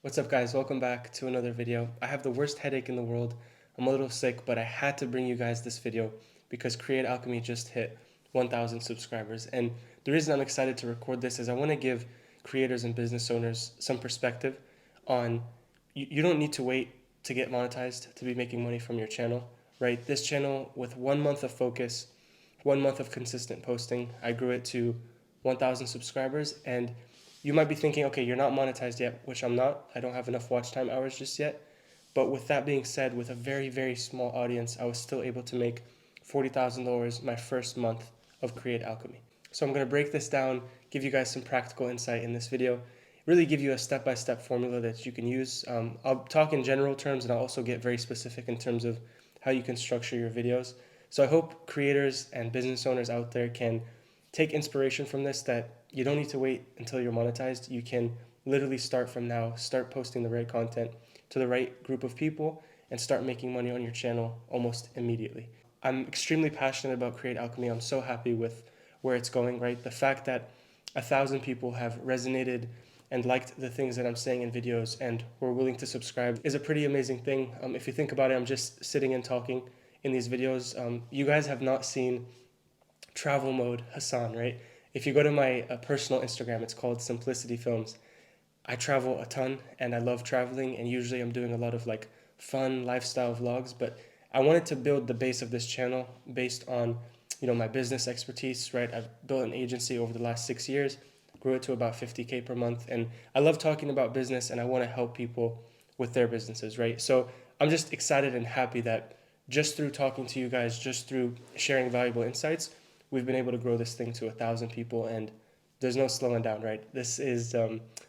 What's up, guys? Welcome back to another video. I have the worst headache in the world. I'm a little sick, but I had to bring you guys this video because Create Alchemy just hit 1,000 subscribers. And the reason I'm excited to record this is I want to give creators and business owners some perspective on you don't need to wait to get monetized to be making money from your channel, right? This channel, with 1 month of focus, 1 month of consistent posting, I grew it to 1,000 subscribers. And you might be thinking, okay, you're not monetized yet, which I'm not. I don't have enough watch time hours just yet. But with that being said, with a very, very small audience, I was still able to make $40,000 my first month of Create Alchemy. So I'm going to break this down, give you guys some practical insight in this video, really give you a step-by-step formula that you can use. I'll talk in general terms, and I'll also get very specific in terms of how you can structure your videos. So I hope creators and business owners out there can take inspiration from this, that you don't need to wait until you're monetized. You can literally start from now, start posting the right content to the right group of people, and start making money on your channel almost immediately. I'm extremely passionate about Create Alchemy. I'm so happy with where it's going, right? The fact that 1,000 people have resonated and liked the things that I'm saying in videos and were willing to subscribe is a pretty amazing thing. If you think about it, I'm just sitting and talking in these videos. You guys have not seen travel mode Hassan, right? If you go to my personal Instagram, it's called Simplicity Films. I travel a ton and I love traveling, and usually I'm doing a lot of like fun lifestyle vlogs, but I wanted to build the base of this channel based on, my business expertise, right? I've built an agency over the last 6 years, grew it to about 50K per month, and I love talking about business and I want to help people with their businesses, right? So I'm just excited and happy that just through talking to you guys, just through sharing valuable insights, we've been able to grow this thing to 1,000 people, and there's no slowing down, right? This is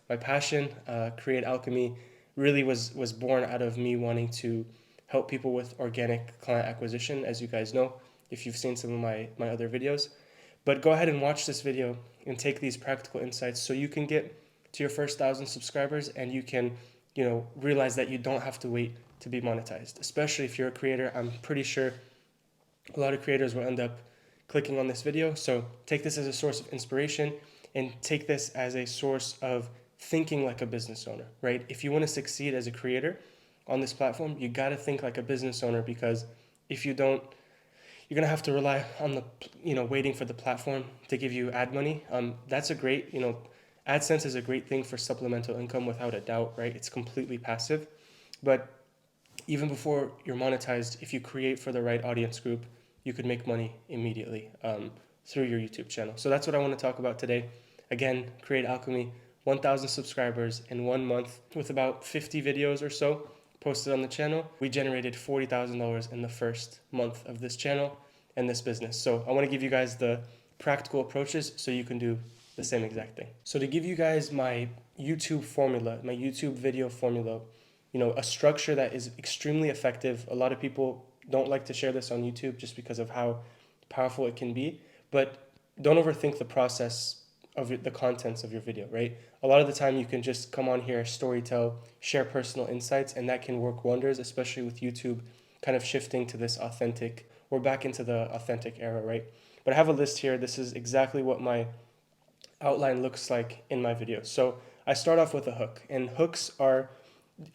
my passion. Create Alchemy really was born out of me wanting to help people with organic client acquisition, as you guys know, if you've seen some of my other videos. But go ahead and watch this video and take these practical insights so you can get to your first 1,000 subscribers, and you can, realize that you don't have to wait to be monetized. Especially if you're a creator, I'm pretty sure a lot of creators will end up clicking on this video. So take this as a source of inspiration and take this as a source of thinking like a business owner, right? If you want to succeed as a creator on this platform, you got to think like a business owner, because if you don't, you're going to have to rely on waiting for the platform to give you ad money. That's a great, AdSense is a great thing for supplemental income without a doubt, right? It's completely passive. But even before you're monetized, if you create for the right audience group, you could make money immediately through your YouTube channel. So that's what I want to talk about today. Again, Create Alchemy, 1,000 subscribers in 1 month with about 50 videos or so posted on the channel. We generated $40,000 in the first month of this channel and this business. So I want to give you guys the practical approaches so you can do the same exact thing. So to give you guys my YouTube formula, my YouTube video formula, a structure that is extremely effective. A lot of people don't like to share this on YouTube just because of how powerful it can be, but don't overthink the process of the contents of your video, right? A lot of the time you can just come on here, storytell, share personal insights, and that can work wonders, especially with YouTube kind of shifting to this authentic, we're back into the authentic era, right? But I have a list here. This is exactly what my outline looks like in my video. So I start off with a hook, and hooks are,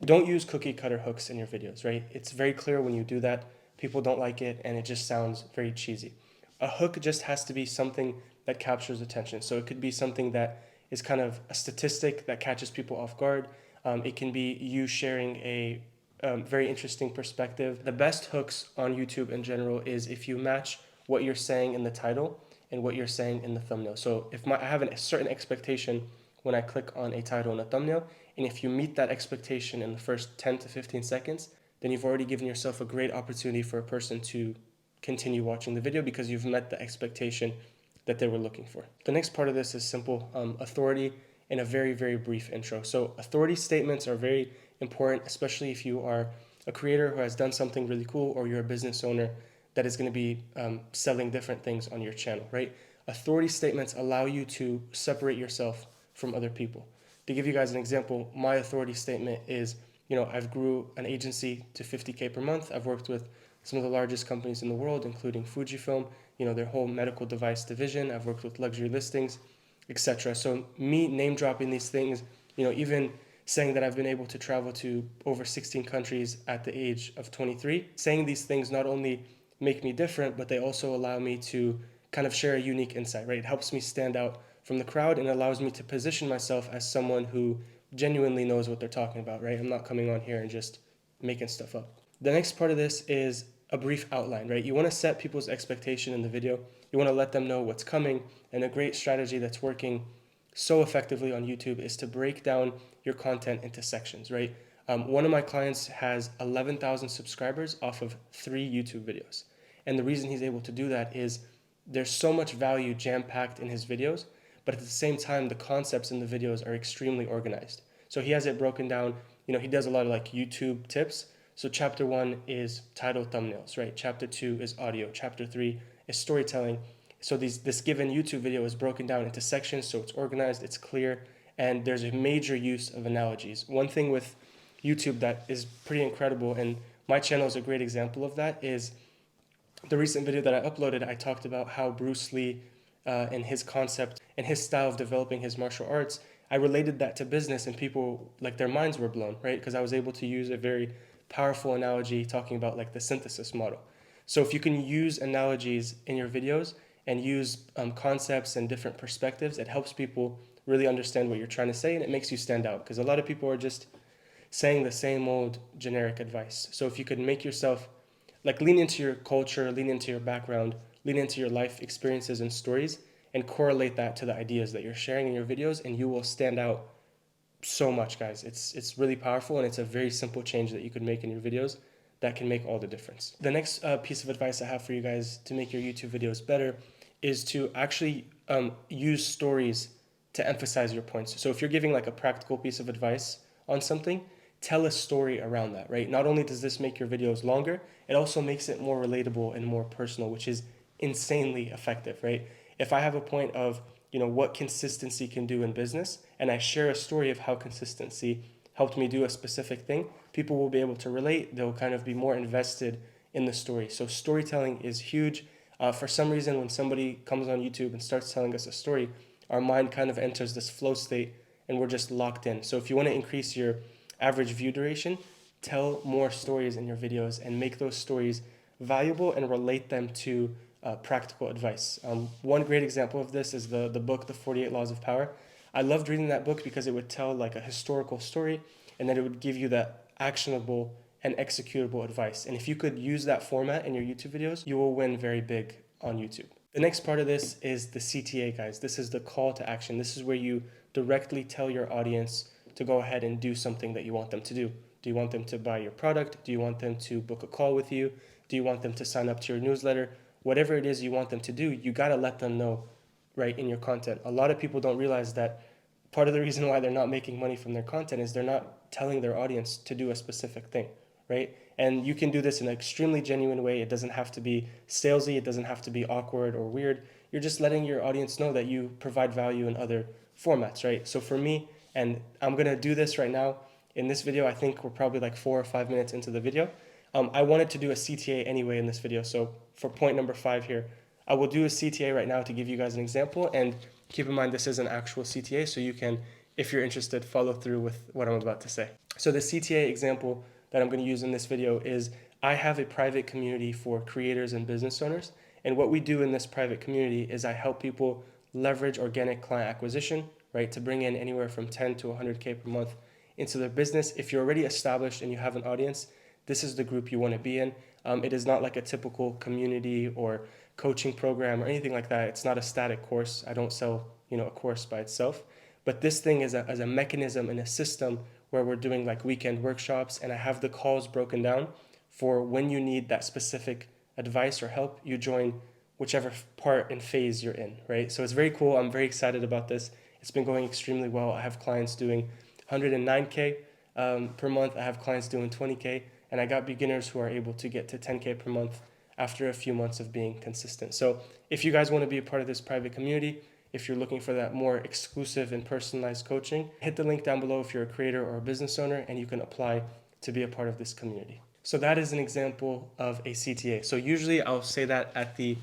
don't use cookie cutter hooks in your videos, right? It's very clear when you do that, people don't like it and it just sounds very cheesy. A hook just has to be something that captures attention. So it could be something that is kind of a statistic that catches people off guard. It can be you sharing a very interesting perspective. The best hooks on YouTube in general is if you match what you're saying in the title and what you're saying in the thumbnail. So if I have a certain expectation when I click on a title and a thumbnail, and if you meet that expectation in the first 10 to 15 seconds, then you've already given yourself a great opportunity for a person to continue watching the video because you've met the expectation that they were looking for. The next part of this is simple authority and a very, very brief intro. So authority statements are very important, especially if you are a creator who has done something really cool, or you're a business owner that is going to be selling different things on your channel, right? Authority statements allow you to separate yourself from other people. To give you guys an example, my authority statement is, I've grew an agency to 50K per month. I've worked with some of the largest companies in the world, including Fujifilm, their whole medical device division. I've worked with luxury listings, etc. So me name dropping these things, even saying that I've been able to travel to over 16 countries at the age of 23. Saying these things not only make me different, but they also allow me to kind of share a unique insight, right? It helps me stand out from the crowd and allows me to position myself as someone who genuinely knows what they're talking about, right? I'm not coming on here and just making stuff up. The next part of this is a brief outline, right? You want to set people's expectation in the video. You want to let them know what's coming, and a great strategy that's working so effectively on YouTube is to break down your content into sections, right? One of my clients has 11,000 subscribers off of 3 YouTube videos. And the reason he's able to do that is there's so much value jam-packed in his videos, but at the same time, the concepts in the videos are extremely organized. So he has it broken down. He does a lot of like YouTube tips. So chapter 1 is title thumbnails, right? Chapter 2 is audio. Chapter 3 is storytelling. So this given YouTube video is broken down into sections, so it's organized, it's clear, and there's a major use of analogies. One thing with YouTube that is pretty incredible, and my channel is a great example of that, is the recent video that I uploaded. I talked about how Bruce Lee and his concept and his style of developing his martial arts, I related that to business, and people, like, their minds were blown, right? Because I was able to use a very powerful analogy talking about like the synthesis model. So if you can use analogies in your videos and use concepts and different perspectives, it helps people really understand what you're trying to say, and it makes you stand out, because a lot of people are just saying the same old generic advice. So if you could make yourself like lean into your culture, lean into your background, lean into your life experiences and stories, and correlate that to the ideas that you're sharing in your videos, and you will stand out so much, guys. It's really powerful, and it's a very simple change that you could make in your videos that can make all the difference. The next piece of advice I have for you guys to make your YouTube videos better is to actually use stories to emphasize your points. So if you're giving like a practical piece of advice on something, tell a story around that, right? Not only does this make your videos longer, it also makes it more relatable and more personal, which is insanely effective, right? If I have a point of, what consistency can do in business, and I share a story of how consistency helped me do a specific thing, people will be able to relate. They'll kind of be more invested in the story. So storytelling is huge. For some reason, when somebody comes on YouTube and starts telling us a story, our mind kind of enters this flow state and we're just locked in. So if you want to increase your average view duration, tell more stories in your videos and make those stories valuable and relate them to practical advice. One great example of this is the book, The 48 Laws of Power. I loved reading that book because it would tell like a historical story, and then it would give you that actionable and executable advice. And if you could use that format in your YouTube videos, you will win very big on YouTube. The next part of this is the CTA, guys. This is the call to action. This is where you directly tell your audience to go ahead and do something that you want them to do. Do you want them to buy your product? Do you want them to book a call with you? Do you want them to sign up to your newsletter? Whatever it is you want them to do, you got to let them know, right, in your content. A lot of people don't realize that part of the reason why they're not making money from their content is they're not telling their audience to do a specific thing, right? And you can do this in an extremely genuine way. It doesn't have to be salesy. It doesn't have to be awkward or weird. You're just letting your audience know that you provide value in other formats, right? So for me, and I'm going to do this right now in this video, I think we're probably like 4 or 5 minutes into the video. I wanted to do a CTA anyway in this video. So for point number 5 here, I will do a CTA right now to give you guys an example. And keep in mind, this is an actual CTA, so you can, if you're interested, follow through with what I'm about to say. So the CTA example that I'm going to use in this video is I have a private community for creators and business owners. And what we do in this private community is I help people leverage organic client acquisition, right, to bring in anywhere from 10 to 100K per month into their business. If you're already established and you have an audience, this is the group you want to be in. It is not like a typical community or coaching program or anything like that. It's not a static course. I don't sell, a course by itself. But this thing is as a mechanism and a system where we're doing like weekend workshops, and I have the calls broken down for when you need that specific advice or help, you join whichever part and phase you're in, right? So it's very cool. I'm very excited about this. It's been going extremely well. I have clients doing 109K per month. I have clients doing 20K. And I got beginners who are able to get to 10K per month after a few months of being consistent. So if you guys want to be a part of this private community, if you're looking for that more exclusive and personalized coaching, hit the link down below if you're a creator or a business owner, and you can apply to be a part of this community. So that is an example of a CTA. So usually I'll say that at the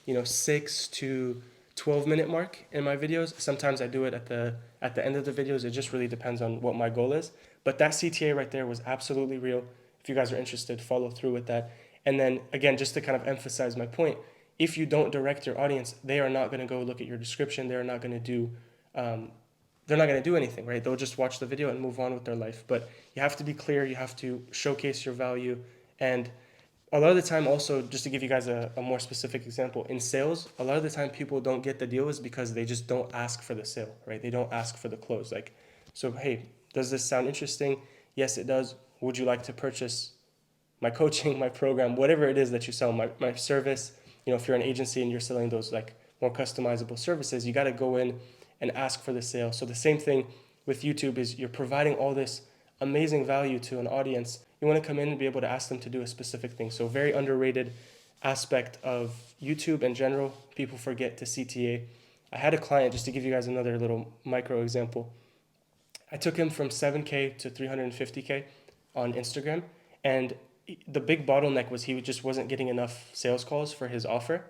6 to 12-minute mark in my videos. Sometimes I do it at the end of the videos. It just really depends on what my goal is. But that CTA right there was absolutely real. If you guys are interested, follow through with that. And then again, just to kind of emphasize my point, if you don't direct your audience, they are not going to go look at your description. They're not going to do anything, right? They'll just watch the video and move on with their life. But you have to be clear. You have to showcase your value. And a lot of the time, also, just to give you guys a more specific example, in sales, a lot of the time people don't get the deal is because they just don't ask for the sale, right? They don't ask for the close. Like, so, hey, does this sound interesting? Yes, it does. Would you like to purchase my coaching, my program, whatever it is that you sell, my service? You know, if you're an agency and you're selling those like more customizable services, you got to go in and ask for the sale. So the same thing with YouTube is you're providing all this amazing value to an audience. You want to come in and be able to ask them to do a specific thing. So very underrated aspect of YouTube in general. People forget to CTA. I had a client, just to give you guys another little micro example. I took him from 7K to 350K on Instagram. And the big bottleneck was he just wasn't getting enough sales calls for his offer.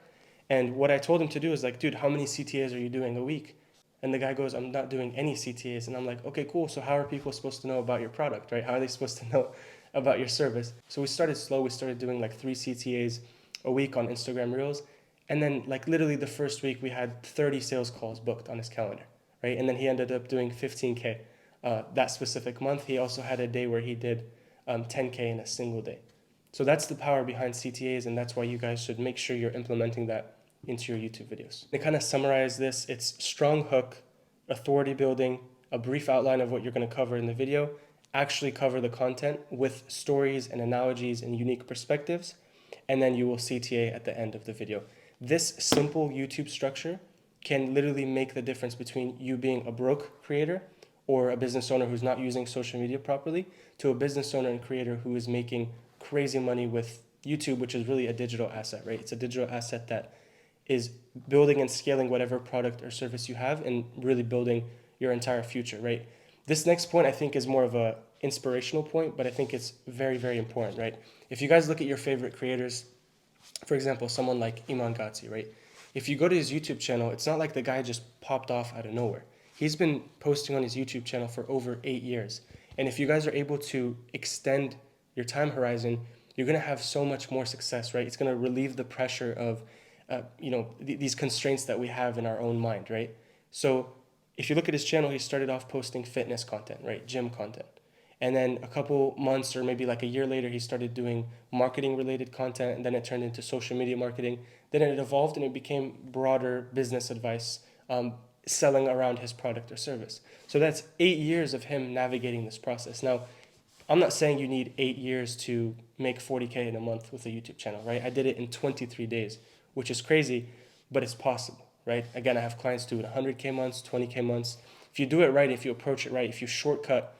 And what I told him to do is like, dude, how many CTAs are you doing a week? And the guy goes, I'm not doing any CTAs. And I'm like, okay, cool. So how are people supposed to know about your product, right? How are they supposed to know about your service? So we started slow. We started doing like 3 CTAs a week on Instagram Reels. And then like literally the first week we had 30 sales calls booked on his calendar, right? And then he ended up doing 15K that specific month. He also had a day where he did 10K in a single day. So that's the power behind CTAs, and that's why you guys should make sure you're implementing that into your YouTube videos. To kind of summarize this, it's strong hook, authority building, a brief outline of what you're going to cover in the video, actually cover the content with stories and analogies and unique perspectives, and then you will CTA at the end of the video. This simple YouTube structure can literally make the difference between you being a broke creator or a business owner who's not using social media properly to a business owner and creator who is making crazy money with YouTube, which is really a digital asset, right? It's a digital asset that is building and scaling whatever product or service you have and really building your entire future, right? This next point I think is more of a inspirational point, but I think it's very, very important, right? If you guys look at your favorite creators, for example, someone like Iman Ghatzi, right? If you go to his YouTube channel, it's not like the guy just popped off out of nowhere. He's been posting on his YouTube channel for over 8 years. And if you guys are able to extend your time horizon, you're going to have so much more success, right? It's going to relieve the pressure of, these constraints that we have in our own mind, right? So if you look at his channel, he started off posting fitness content, right? Gym content. And then a couple months or maybe like a year later, he started doing marketing related content, and then it turned into social media marketing. Then it evolved and it became broader business advice, selling around his product or service. So that's 8 years of him navigating this process. Now, I'm not saying you need 8 years to make 40K in a month with a YouTube channel, right? I did it in 23 days, which is crazy, but it's possible, right? Again, I have clients do it 100K months, 20K months. If you do it right, if you approach it right, if you shortcut,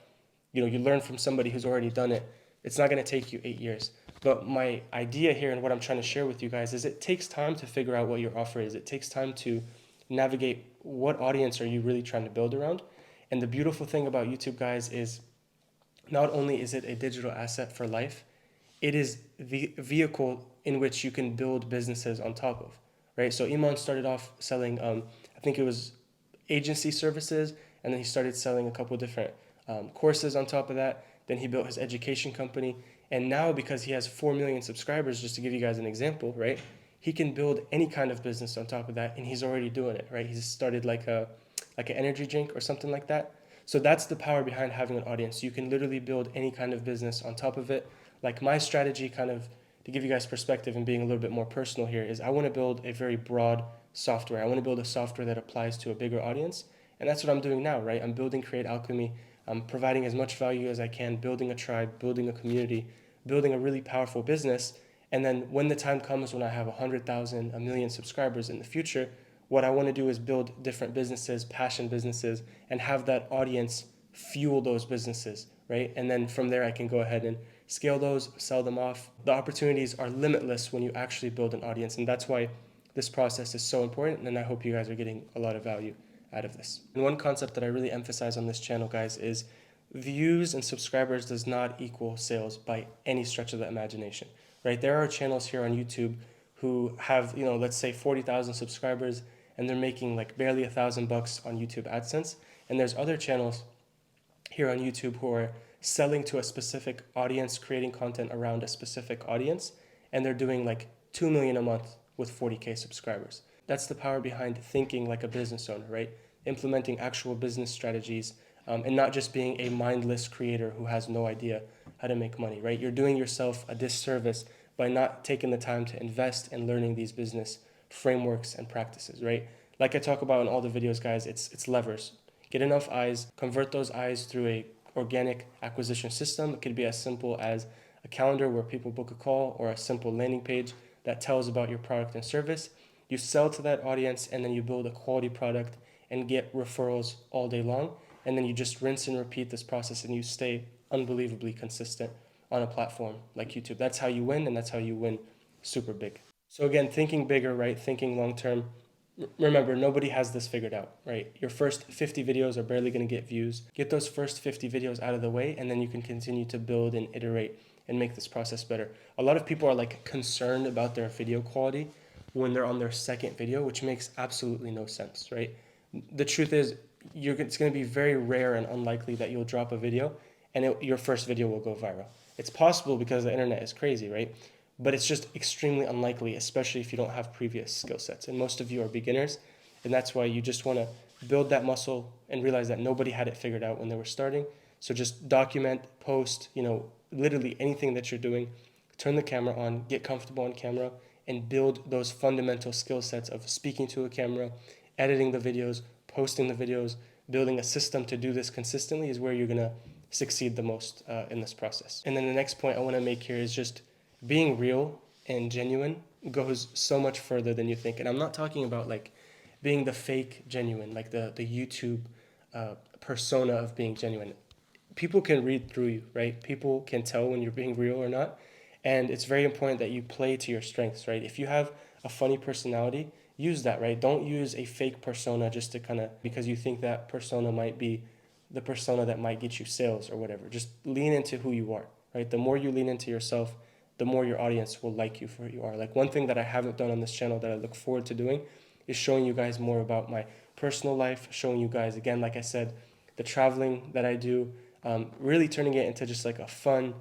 you learn from somebody who's already done it, it's not going to take you 8 years. But my idea here and what I'm trying to share with you guys is it takes time to figure out what your offer is. It takes time to navigate what audience are you really trying to build around. And the beautiful thing about YouTube, guys, is not only is it a digital asset for life, it is the vehicle in which you can build businesses on top of, right? So Iman started off selling, I think it was agency services, and then he started selling a couple different courses on top of that. Then he built his education company. And now, because he has 4 million subscribers, just to give you guys an example, right? He can build any kind of business on top of that, and he's already doing it, right? He's started like an energy drink or something like that. So that's the power behind having an audience. You can literally build any kind of business on top of it. Like my strategy, kind of to give you guys perspective and being a little bit more personal here, is I want to build a very broad software. I want to build a software that applies to a bigger audience. And that's what I'm doing now, right? I'm building Create Alchemy. I'm providing as much value as I can, building a tribe, building a community, building a really powerful business. And then when the time comes when I have 100,000, a million subscribers in the future, what I want to do is build different businesses, passion businesses, and have that audience fuel those businesses, right? And then from there, I can go ahead and scale those, sell them off. The opportunities are limitless when you actually build an audience. And that's why this process is so important. And I hope you guys are getting a lot of value out of this. And one concept that I really emphasize on this channel, guys, is views and subscribers does not equal sales by any stretch of the imagination, right? There are channels here on YouTube who have, let's say 40,000 subscribers, and they're making like barely $1,000 on YouTube AdSense. And there's other channels here on YouTube who are selling to a specific audience, creating content around a specific audience, and they're doing like 2 million a month with 40K subscribers. That's the power behind thinking like a business owner, right? Implementing actual business strategies, and not just being a mindless creator who has no idea how to make money, right? You're doing yourself a disservice by not taking the time to invest in learning these business frameworks and practices, right? Like I talk about in all the videos, guys, it's levers. Get enough eyes, convert those eyes through a organic acquisition system. It could be as simple as a calendar where people book a call, or a simple landing page that tells about your product and service. You sell to that audience, and then you build a quality product and get referrals all day long. And then you just rinse and repeat this process, and you stay unbelievably consistent on a platform like YouTube. That's how you win, and that's how you win super big. So again, thinking bigger, right? Thinking long term. Remember, nobody has this figured out, right? Your first 50 videos are barely going to get views. Get those first 50 videos out of the way, and then you can continue to build and iterate and make this process better. A lot of people are like concerned about their video quality when they're on their second video, which makes absolutely no sense, right? The truth is, it's going to be very rare and unlikely that you'll drop a video and your first video will go viral. It's possible because the internet is crazy, right? But it's just extremely unlikely, especially if you don't have previous skill sets. And most of you are beginners, and that's why you just want to build that muscle and realize that nobody had it figured out when they were starting. So just document, post, literally anything that you're doing. Turn the camera on, get comfortable on camera, and build those fundamental skill sets of speaking to a camera, editing the videos, posting the videos. Building a system to do this consistently is where you're going to succeed the most in this process. And then the next point I want to make here is just being real and genuine goes so much further than you think. And I'm not talking about like being the fake genuine, like the YouTube persona of being genuine. People can read through you, right? People can tell when you're being real or not. And it's very important that you play to your strengths, right? If you have a funny personality, use that, right? Don't use a fake persona just to because you think that persona might be the persona that might get you sales or whatever. Just lean into who you are, right? The more you lean into yourself, the more your audience will like you for who you are. Like one thing that I haven't done on this channel that I look forward to doing is showing you guys more about my personal life, showing you guys, again, like I said, the traveling that I do, really turning it into just like a fun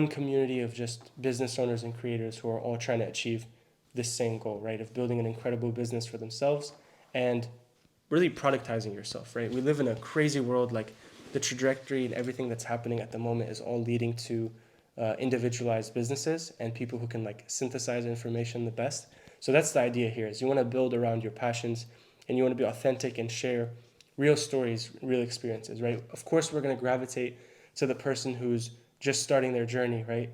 community of just business owners and creators who are all trying to achieve this same goal, right? Of building an incredible business for themselves and really productizing yourself, right? We live in a crazy world. Like the trajectory and everything that's happening at the moment is all leading to individualized businesses and people who can like synthesize information the best. So that's the idea here, is you want to build around your passions and you want to be authentic and share real stories, real experiences, right? Of course, we're going to gravitate to the person who's just starting their journey, right?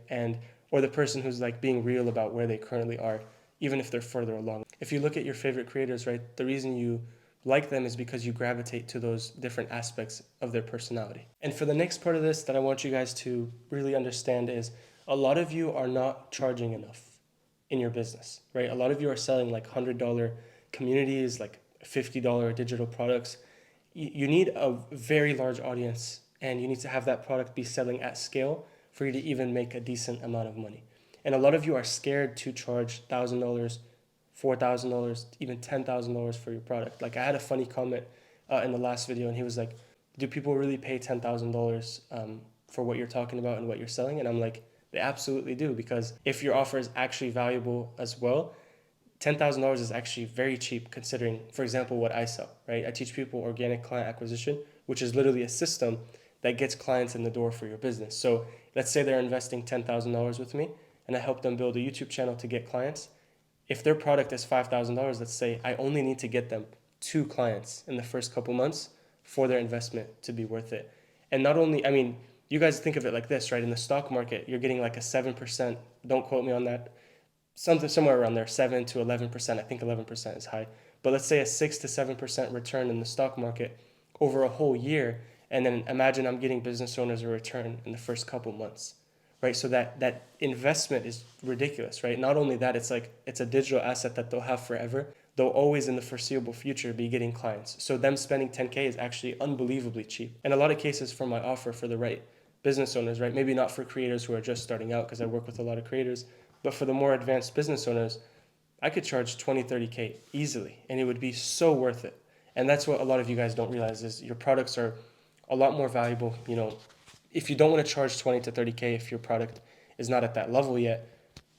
Or the person who's like being real about where they currently are, even if they're further along. If you look at your favorite creators, right, the reason you like them is because you gravitate to those different aspects of their personality. And for the next part of this that I want you guys to really understand is a lot of you are not charging enough in your business, right? A lot of you are selling like $100 communities, like $50 digital products. You need a very large audience and you need to have that product be selling at scale for you to even make a decent amount of money. And a lot of you are scared to charge $1,000, $4,000, even $10,000 for your product. Like I had a funny comment in the last video, and he was like, "Do people really pay $10,000 for what you're talking about and what you're selling?" And I'm like, they absolutely do, because if your offer is actually valuable as well, $10,000 is actually very cheap considering, for example, what I sell, right? I teach people organic client acquisition, which is literally a system that gets clients in the door for your business. So let's say they're investing $10,000 with me and I help them build a YouTube channel to get clients. If their product is $5,000, let's say I only need to get them 2 clients in the first couple months for their investment to be worth it. And not only, I mean, you guys think of it like this, right? In the stock market, you're getting like a 7%, don't quote me on that, somewhere around there, 7 to 11%. I think 11% is high. But let's say a 6 to 7% return in the stock market over a whole year. And then imagine I'm getting business owners a return in the first couple months, right? So that investment is ridiculous, right? Not only that, it's a digital asset that they'll have forever. They'll always in the foreseeable future be getting clients. So them spending 10K is actually unbelievably cheap. In a lot of cases for my offer for the right business owners, right? Maybe not for creators who are just starting out, because I work with a lot of creators, but for the more advanced business owners, I could charge 20, 30K easily, and it would be so worth it. And that's what a lot of you guys don't realize is your products are a lot more valuable. You know, if you don't want to charge 20 to 30K, if your product is not at that level yet,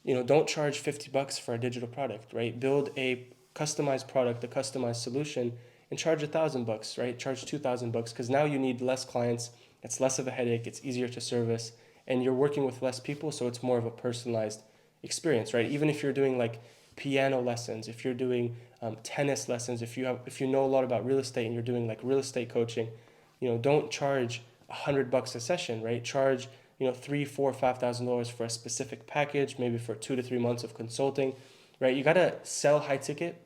you know, don't charge 50 bucks for a digital product, right? Build a customized product, a customized solution, and charge 1,000 bucks, right? Charge 2,000 bucks, because now you need less clients. It's less of a headache. It's easier to service, and you're working with less people, so it's more of a personalized experience, right? Even if you're doing like piano lessons, if you're doing tennis lessons, if you know a lot about real estate and you're doing like real estate coaching, you know, don't charge 100 bucks a session, right? Charge, you know, $3, $4, $5,000 for a specific package, maybe for 2 to 3 months of consulting, right? You gotta sell high ticket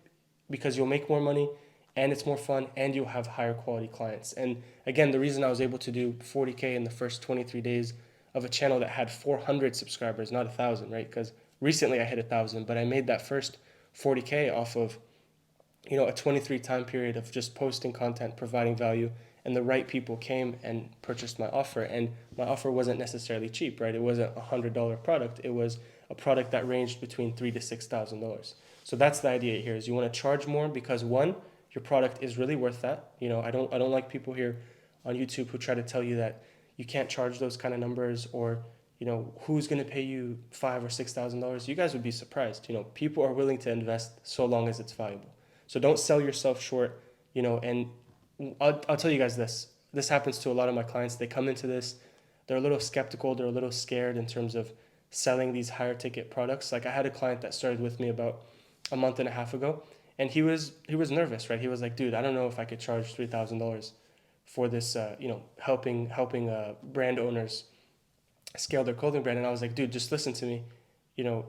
because you'll make more money and it's more fun and you'll have higher quality clients. And again, the reason I was able to do 40K in the first 23 days of a channel that had 400 subscribers, not 1,000, right? Because recently I hit 1,000, but I made that first 40K off of, you know, a 23 time period of just posting content, providing value, and the right people came and purchased my offer. And my offer wasn't necessarily cheap, right? It wasn't $100 product. It was a product that ranged between $3,000 to $6,000. So that's the idea here: is you want to charge more because, one, your product is really worth that. You know, I don't like people here on YouTube who try to tell you that you can't charge those kind of numbers, or, you know, who's going to pay you $5,000 or $6,000. You guys would be surprised. You know, people are willing to invest so long as it's valuable. So don't sell yourself short, you know. And I'll tell you guys this. This happens to a lot of my clients. They come into this, they're a little skeptical, they're a little scared in terms of selling these higher ticket products. Like I had a client that started with me about a month and a half ago, and he was nervous, right? He was like, dude, I don't know if I could charge $3,000 for this, you know, helping brand owners scale their clothing brand. And I was like, dude, just listen to me. You know,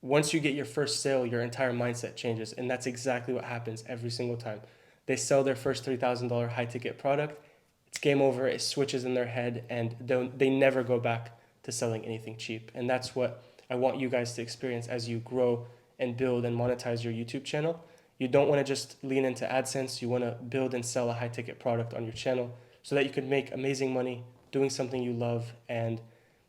once you get your first sale, your entire mindset changes. And that's exactly what happens every single time. They sell their first $3,000 high ticket product. It's game over. It switches in their head, and they never go back to selling anything cheap. And that's what I want you guys to experience as you grow and build and monetize your YouTube channel. You don't want to just lean into AdSense. You want to build and sell a high ticket product on your channel so that you can make amazing money doing something you love, and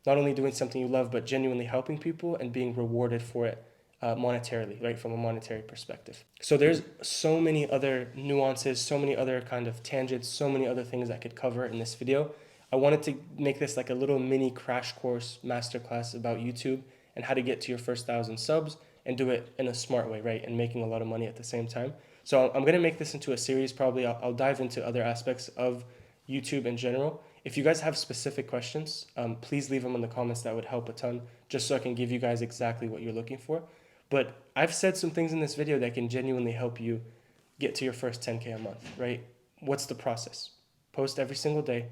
not only doing something you love, but genuinely helping people and being rewarded for it monetarily, right? From a monetary perspective. So there's so many other nuances, so many other kind of tangents, so many other things I could cover in this video. I wanted to make this like a little mini crash course masterclass about YouTube and how to get to your first 1,000 subs and do it in a smart way, right? And making a lot of money at the same time. So I'm going to make this into a series. Probably I'll dive into other aspects of YouTube in general. If you guys have specific questions, please leave them in the comments. That would help a ton, just so I can give you guys exactly what you're looking for. But I've said some things in this video that can genuinely help you get to your first 10K a month, right? What's the process? Post every single day,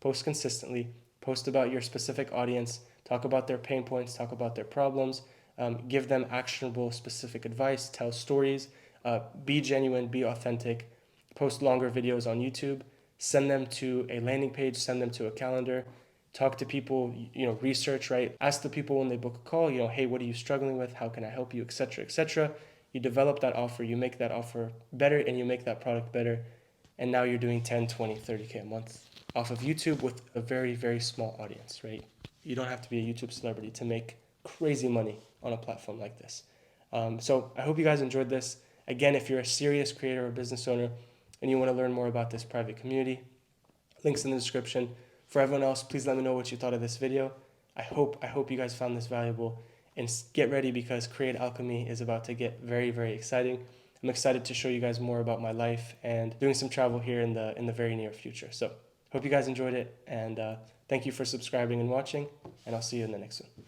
post consistently, post about your specific audience, talk about their pain points, talk about their problems, give them actionable, specific advice, tell stories, be genuine, be authentic, post longer videos on YouTube, send them to a landing page, send them to a calendar, talk to people, you know, research, right? Ask the people when they book a call, you know, hey, what are you struggling with? How can I help you, etc., etc. You develop that offer, you make that offer better, and you make that product better. And now you're doing 10, 20, 30K a month off of YouTube with a very, very small audience, right? You don't have to be a YouTube celebrity to make crazy money on a platform like this. So I hope you guys enjoyed this. Again, if you're a serious creator or business owner and you want to learn more about this private community, links in the description. For everyone else, please let me know what you thought of this video. I hope you guys found this valuable, and get ready because Create Alchemy is about to get very, very exciting. I'm excited to show you guys more about my life and doing some travel here in the very near future. So hope you guys enjoyed it, and thank you for subscribing and watching, and I'll see you in the next one.